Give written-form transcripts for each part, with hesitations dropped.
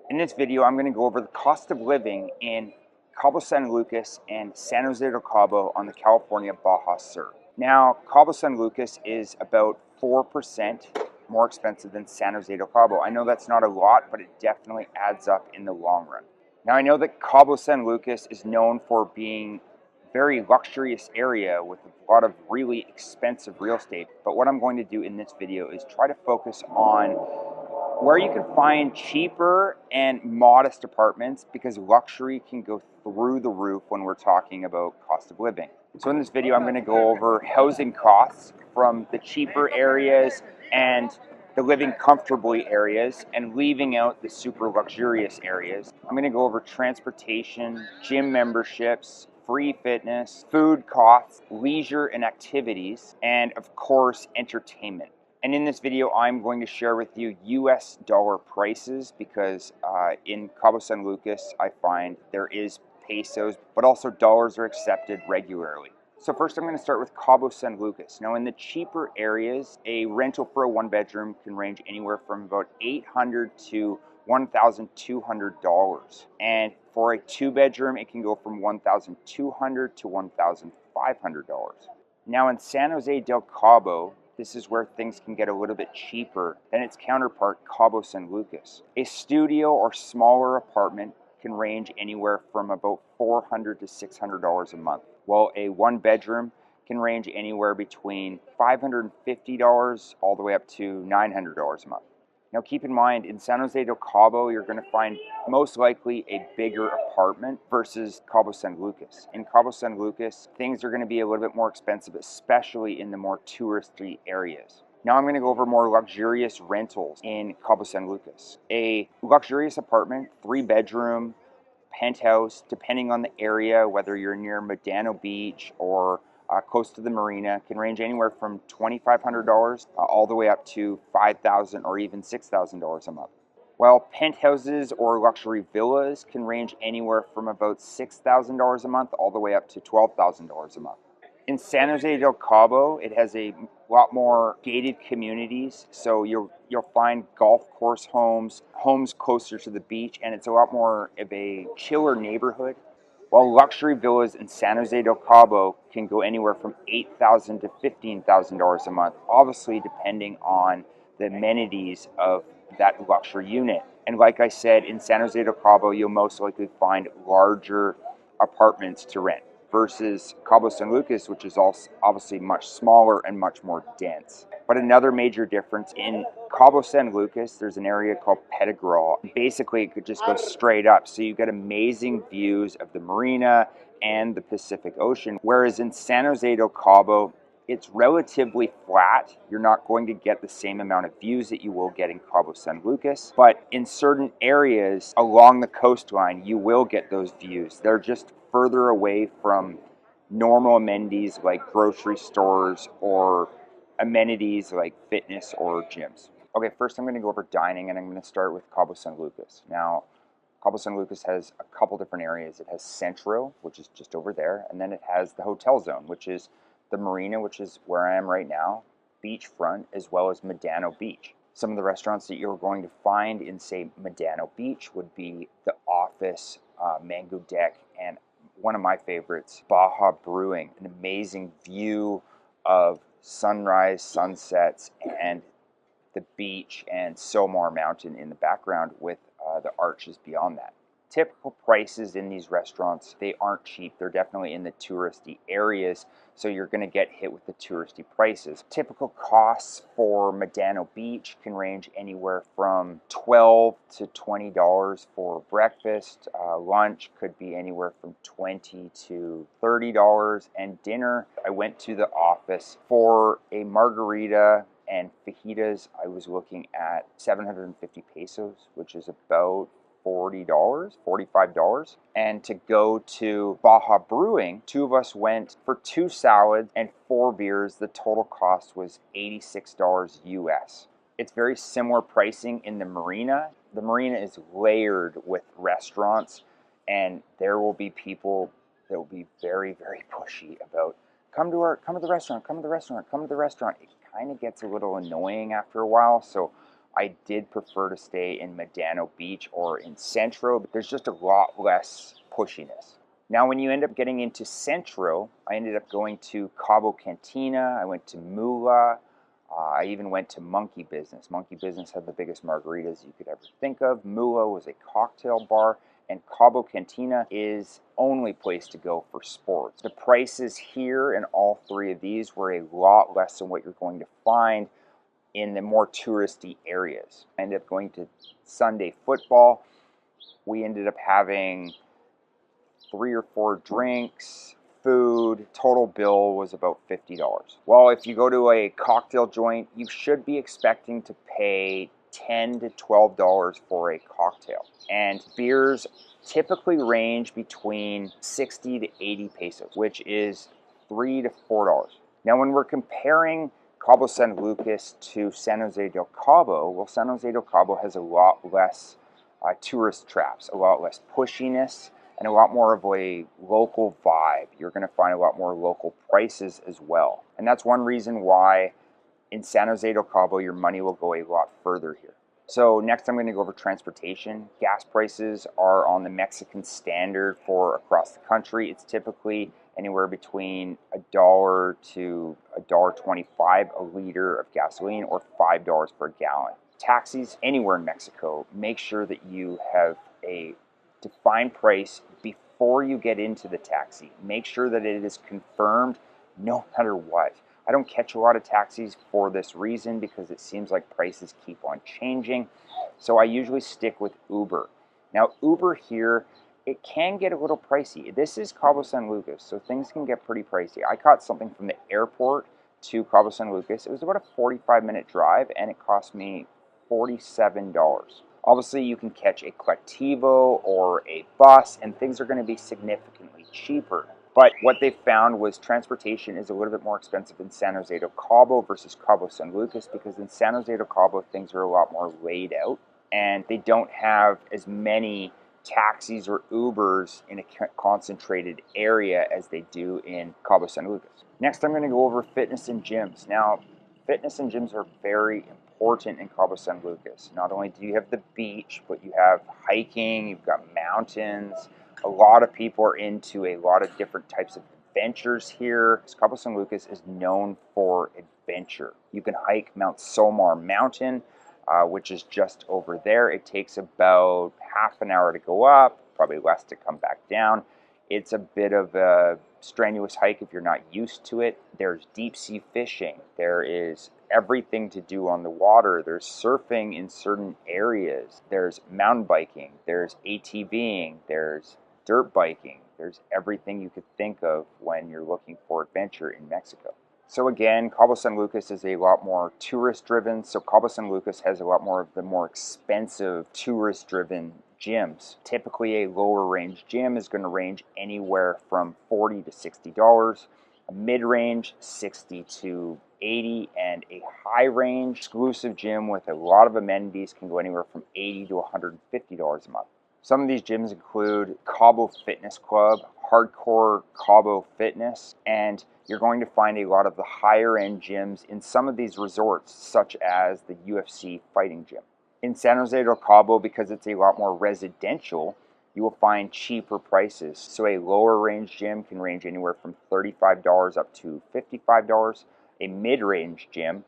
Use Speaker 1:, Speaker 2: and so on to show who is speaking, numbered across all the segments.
Speaker 1: In this video, I'm going to go over the cost of living in Cabo San Lucas and San Jose del Cabo on the California Baja Sur. Now, Cabo San Lucas is about 4% more expensive than San Jose del Cabo. I know that's not a lot, but it definitely adds up in the long run. Now, I know that Cabo San Lucas is known for being a very luxurious area with a lot of really expensive real estate, but what I'm going to do in this video is try to focus on where you can find cheaper and modest apartments, because luxury can go through the roof when we're talking about cost of living. So in this video, I'm going to go over housing costs from the cheaper areas and the living comfortably areas, and leaving out the super luxurious areas. I'm going to go over transportation, gym memberships, free fitness, food costs, leisure and activities, and of course, entertainment. And in this video, I'm going to share with you US dollar prices, because in Cabo San Lucas, I find there is pesos, but also dollars are accepted regularly. So first, I'm going to start with Cabo San Lucas. Now, in the cheaper areas, a rental for a one-bedroom can range anywhere from about $800 to $1,200. And for a two-bedroom, it can go from $1,200 to $1,500. Now, in San Jose del Cabo, this is where things can get a little bit cheaper than its counterpart, Cabo San Lucas. A studio or smaller apartment can range anywhere from about $400 to $600 a month, while a one bedroom can range anywhere between $550 all the way up to $900 a month. Now keep in mind, in San Jose del Cabo, you're going to find most likely a bigger apartment versus Cabo San Lucas. In Cabo San Lucas, things are going to be a little bit more expensive, especially in the more touristy areas. Now I'm going to go over more luxurious rentals in Cabo San Lucas. A luxurious apartment, 3-bedroom, penthouse, depending on the area, whether you're near Medano Beach or close to the marina, can range anywhere from $2,500 all the way up to $5,000 or even $6,000 a month. While penthouses or luxury villas can range anywhere from about $6,000 a month all the way up to $12,000 a month. In San Jose del Cabo, it has a lot more gated communities, so you'll find golf course homes closer to the beach, and it's a lot more of a chiller neighborhood. While luxury villas in San Jose del Cabo can go anywhere from $8,000 to $15,000 a month, obviously depending on the amenities of that luxury unit. And like I said, in San Jose del Cabo, you'll most likely find larger apartments to rent, versus Cabo San Lucas, which is also obviously much smaller and much more dense. But another major difference, in Cabo San Lucas, there's an area called Pedregal. Basically, it could just go straight up, so you get amazing views of the marina and the Pacific Ocean, whereas in San Jose del Cabo, it's relatively flat. You're not going to get the same amount of views that you will get in Cabo San Lucas, but in certain areas along the coastline, you will get those views. They're just further away from normal amenities like grocery stores or amenities like fitness or gyms. Okay, first I'm going to go over dining, and I'm going to start with Cabo San Lucas. Now, Cabo San Lucas has a couple different areas. It has Centro, which is just over there, and then it has the hotel zone, which is the marina, which is where I am right now, beachfront, as well as Medano Beach. Some of the restaurants that you're going to find in, say, Medano Beach would be The Office, Mango Deck, and one of my favorites, Baja Brewing, an amazing view of sunrise, sunsets, and the beach and Somar Mountain in the background with the arches beyond that. Typical prices in these restaurants, they aren't cheap. They're definitely in the touristy areas, so you're going to get hit with the touristy prices. Typical costs for Medano Beach can range anywhere from $12 to $20 for breakfast. Lunch could be anywhere from $20 to $30, and dinner, I went to The Office for a margarita and fajitas. I was looking at 750 pesos, which is about $40, $45. And to go to Baja Brewing, two of us went for 2 salads and 4 beers. The total cost was $86 US. It's very similar pricing in the marina. The marina is layered with restaurants, and there will be people that will be very, very pushy about come to the restaurant, come to the restaurant, come to the restaurant. It kind of gets a little annoying after a while, so I did prefer to stay in Medano Beach or in Centro, but there's just a lot less pushiness. Now, when you end up getting into Centro, I ended up going to Cabo Cantina, I went to Mula, I even went to Monkey Business. Monkey Business had the biggest margaritas you could ever think of. Mula was a cocktail bar, and Cabo Cantina is only place to go for sports. The prices here in all three of these were a lot less than what you're going to find in the more touristy areas. I ended up going to Sunday football. We ended up having 3 or 4 drinks, food. Total bill was about $50. Well, if you go to a cocktail joint, you should be expecting to pay $10 to $12 for a cocktail. And beers typically range between 60 to 80 pesos, which is $3 to $4. Now, when we're comparing Cabo San Lucas to San Jose del Cabo, well, San Jose del Cabo has a lot less tourist traps, a lot less pushiness, and a lot more of a local vibe. You're going to find a lot more local prices as well. And that's one reason why in San Jose del Cabo, your money will go a lot further here. So next I'm going to go over transportation. Gas prices are on the Mexican standard for across the country. It's typically anywhere between $1 to $1.25 a liter of gasoline, or $5 per gallon. Taxis anywhere in Mexico, make sure that you have a defined price before you get into the taxi. Make sure that it is confirmed no matter what. I don't catch a lot of taxis for this reason, because it seems like prices keep on changing. So I usually stick with Uber. Now, Uber here, it can get a little pricey. This is Cabo San Lucas, so things can get pretty pricey. I caught something from the airport to Cabo San Lucas. It was about a 45-minute drive, and it cost me $47. Obviously, you can catch a colectivo or a bus, and things are going to be significantly cheaper. But what they found was transportation is a little bit more expensive in San Jose del Cabo versus Cabo San Lucas, because in San Jose del Cabo, things are a lot more laid out, and they don't have as many taxis or Ubers in a concentrated area as they do in Cabo San Lucas. Next, I'm going to go over fitness and gyms. Now, fitness and gyms are very important in Cabo San Lucas. Not only do you have the beach, but you have hiking, you've got mountains. A lot of people are into a lot of different types of adventures here. Cabo San Lucas is known for adventure. You can hike Mount Somar Mountain, which is just over there. It takes about half an hour to go up, probably less to come back down. It's a bit of a strenuous hike if you're not used to it. There's deep sea fishing. There is everything to do on the water. There's surfing in certain areas. There's mountain biking. There's ATVing. There's dirt biking. There's everything you could think of when you're looking for adventure in Mexico. So again, Cabo San Lucas is a lot more tourist driven. So Cabo San Lucas has a lot more of the more expensive tourist driven gyms. Typically a lower range gym is going to range anywhere from $40 to $60. A mid-range, $60 to $80, and a high-range exclusive gym with a lot of amenities can go anywhere from $80 to $150 a month. Some of these gyms include Cabo Fitness Club, Hardcore Cabo Fitness, and you're going to find a lot of the higher-end gyms in some of these resorts, such as the UFC fighting gym. In San Jose del Cabo, because it's a lot more residential, you will find cheaper prices. So a lower range gym can range anywhere from $35 up to $55. A mid-range gym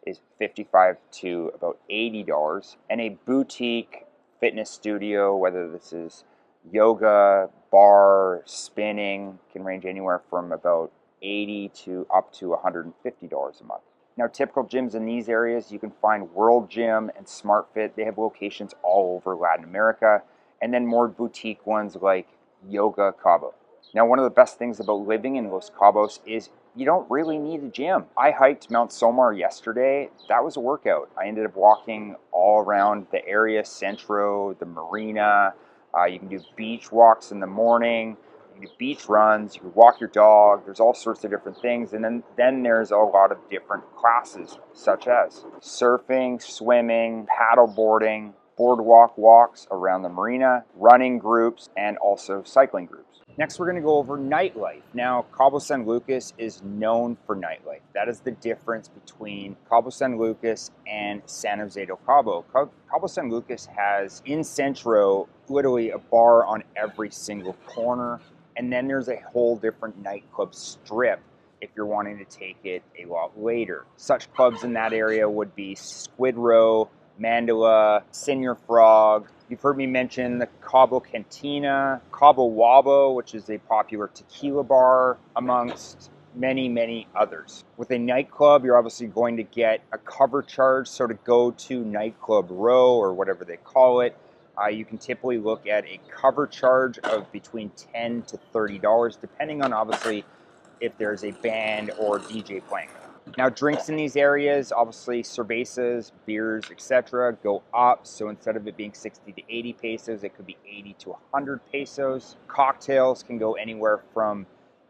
Speaker 1: is $55 to about $80. And a boutique fitness studio, whether this is yoga, bar, spinning, can range anywhere from about $80 to up to $150 a month. Now, typical gyms in these areas, you can find World Gym and SmartFit. They have locations all over Latin America. And then more boutique ones like Yoga Cabo. Now, one of the best things about living in Los Cabos is you don't really need a gym. I hiked Mount Somar yesterday. That was a workout. I ended up walking all around the area, Centro, the marina. You can do beach walks in the morning. You can do beach runs. You can walk your dog. There's all sorts of different things. And then there's a lot of different classes, such as surfing, swimming, paddle boarding. boardwalk walks around the marina, running groups, and also cycling groups. Next, we're going to go over nightlife. Now, Cabo San Lucas is known for nightlife. That is the difference between Cabo San Lucas and San Jose del Cabo. Cabo San Lucas has, in Centro, literally a bar on every single corner, and then there's a whole different nightclub strip if you're wanting to take it a lot later. Such clubs in that area would be Squid Row, Mandala, Senior Frog. You've heard me mention the Cabo Cantina, Cabo Wabo, which is a popular tequila bar, amongst many, many others. With a nightclub, you're obviously going to get a cover charge, so to go to Nightclub Row or whatever they call it, you can typically look at a cover charge of between $10 to $30, depending on obviously if there's a band or DJ playing. Now, drinks in these areas, obviously cervezas, beers, etc., go up. So instead of it being 60 to 80 pesos, it could be 80 to 100 pesos. Cocktails can go anywhere from,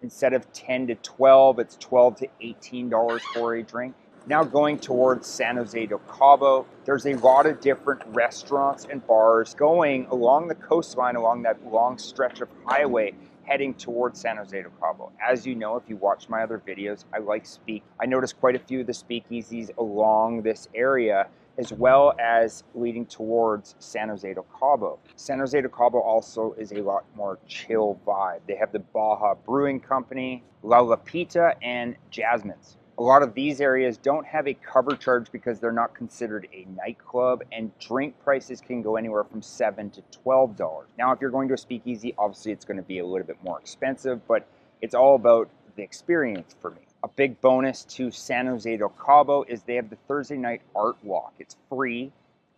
Speaker 1: instead of 10 to 12, it's 12 to $18 for a drink. Now going towards San Jose del Cabo, there's a lot of different restaurants and bars going along the coastline, along that long stretch of highway heading towards San Jose del Cabo. As you know, if you watch my other videos, I noticed quite a few of the speakeasies along this area, as well as leading towards San Jose del Cabo. San Jose del Cabo also is a lot more chill vibe. They have the Baja Brewing Company, La Lapita, and Jasmine's. A lot of these areas don't have a cover charge because they're not considered a nightclub, and drink prices can go anywhere from $7 to $12. Now, if you're going to a speakeasy, obviously it's going to be a little bit more expensive, but it's all about the experience for me. A big bonus to San Jose del Cabo is they have the Thursday night art walk. It's free,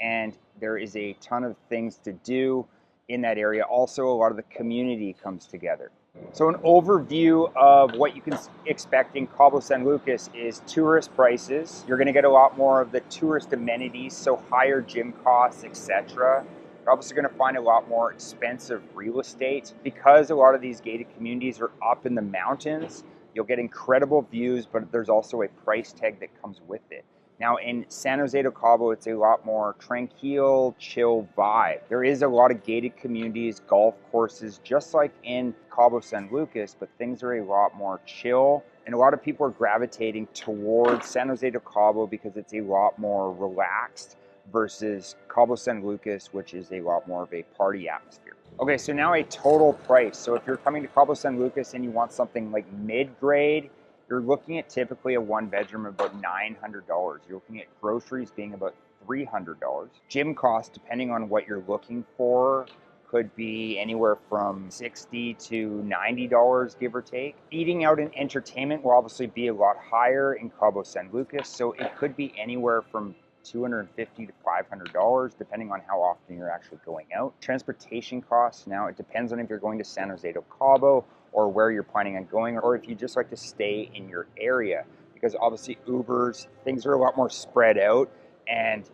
Speaker 1: and there is a ton of things to do in that area. Also, a lot of the community comes together. So an overview of what you can expect in Cabo San Lucas is tourist prices. You're going to get a lot more of the tourist amenities, so higher gym costs, etc. You're obviously going to find a lot more expensive real estate. Because a lot of these gated communities are up in the mountains, you'll get incredible views, but there's also a price tag that comes with it. Now in San Jose del Cabo, it's a lot more tranquil, chill vibe. There is a lot of gated communities, golf courses, just like in Cabo San Lucas, but things are a lot more chill. And a lot of people are gravitating towards San Jose del Cabo because it's a lot more relaxed versus Cabo San Lucas, which is a lot more of a party atmosphere. Okay, so now a total price. So if you're coming to Cabo San Lucas and you want something like mid-grade, you're looking at typically a one bedroom of about $900. You're looking at groceries being about $300. Gym costs, depending on what you're looking for, could be anywhere from $60 to $90, give or take. Eating out and entertainment will obviously be a lot higher in Cabo San Lucas, so it could be anywhere from $250 to $500, depending on how often you're actually going out. Transportation costs, now it depends on if you're going to San Jose del Cabo or where you're planning on going, or if you just like to stay in your area, because obviously Ubers, things are a lot more spread out, and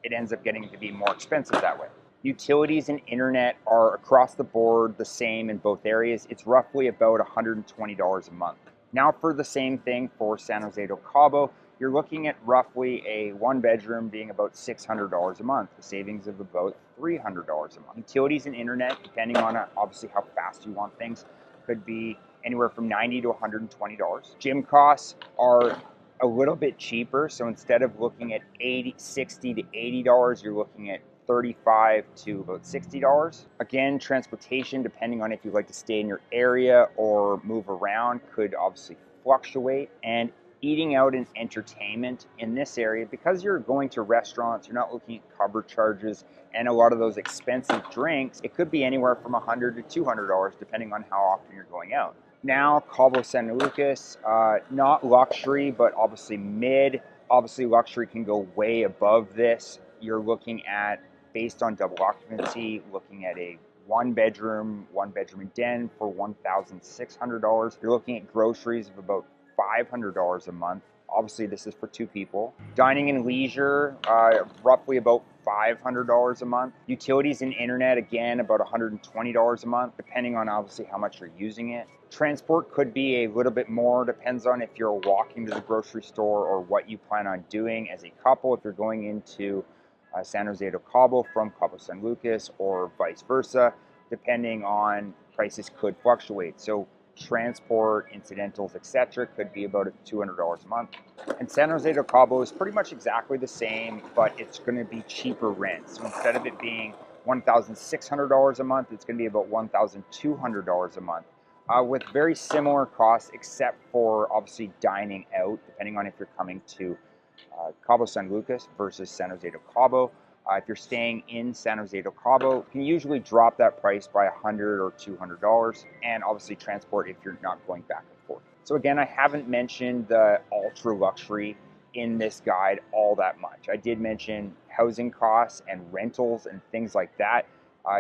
Speaker 1: it ends up getting to be more expensive that way. Utilities and internet are across the board the same in both areas. It's roughly about $120 a month. Now for the same thing for San Jose del Cabo, you're looking at roughly a one bedroom being about $600 a month, a savings of about $300 a month. Utilities and internet, depending on obviously how fast you want things, could be anywhere from $90 to $120. Gym costs are a little bit cheaper, so instead of looking at $60 to $80, you're looking at $35 to about $60. Again, transportation, depending on if you like to stay in your area or move around, could obviously fluctuate. And eating out and entertainment in this area, because you're going to restaurants, you're not looking at cover charges and a lot of those expensive drinks, it could be anywhere from $100 to $200 depending on how often you're going out. Now, Cabo San Lucas, not luxury, but obviously mid. Obviously luxury can go way above this. You're looking at, based on double occupancy, looking at a one bedroom and den for $1,600. You're looking at groceries of about $500 a month. Obviously, this is for two people. Dining and leisure, roughly about $500 a month. Utilities and internet, again, about $120 a month, depending on obviously how much you're using it. Transport could be a little bit more, depends on if you're walking to the grocery store or what you plan on doing as a couple. If you're going into San Jose to Cabo from Cabo San Lucas, or vice versa, depending on prices could fluctuate. So transport, incidentals, etc. could be about $200 a month. And San Jose to Cabo is pretty much exactly the same, but it's going to be cheaper rent. So instead of it being $1,600 a month, it's going to be about $1,200 a month, with very similar costs, except for obviously dining out, depending on if you're coming to Cabo San Lucas versus San Jose de Cabo. If you're staying in San Jose de Cabo, you can usually drop that price by $100 or $200, and obviously transport if you're not going back and forth. So again, I haven't mentioned the ultra luxury in this guide all that much. I did mention housing costs and rentals and things like that.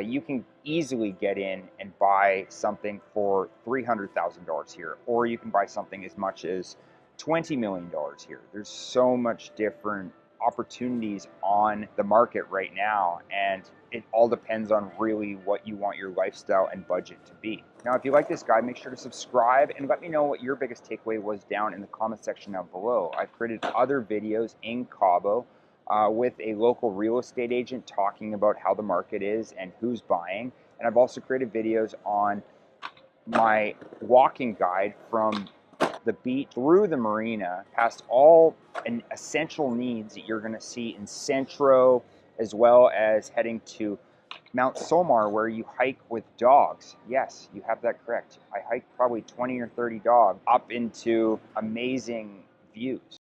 Speaker 1: You can easily get in and buy something for $300,000 here, or you can buy something as much as $20 million here. There's so much different opportunities on the market right now, and it all depends on really what you want your lifestyle and budget to be. Now, if you like this guide, make sure to subscribe and let me know what your biggest takeaway was down in the comment section down below. I've created other videos in Cabo with a local real estate agent talking about how the market is and who's buying. And I've also created videos on my walking guide from the beach through the marina, past all essential needs that you're going to see in Centro, as well as heading to Mount Somar, where you hike with dogs. Yes, you have that correct. I hiked probably 20 or 30 dogs up into amazing views.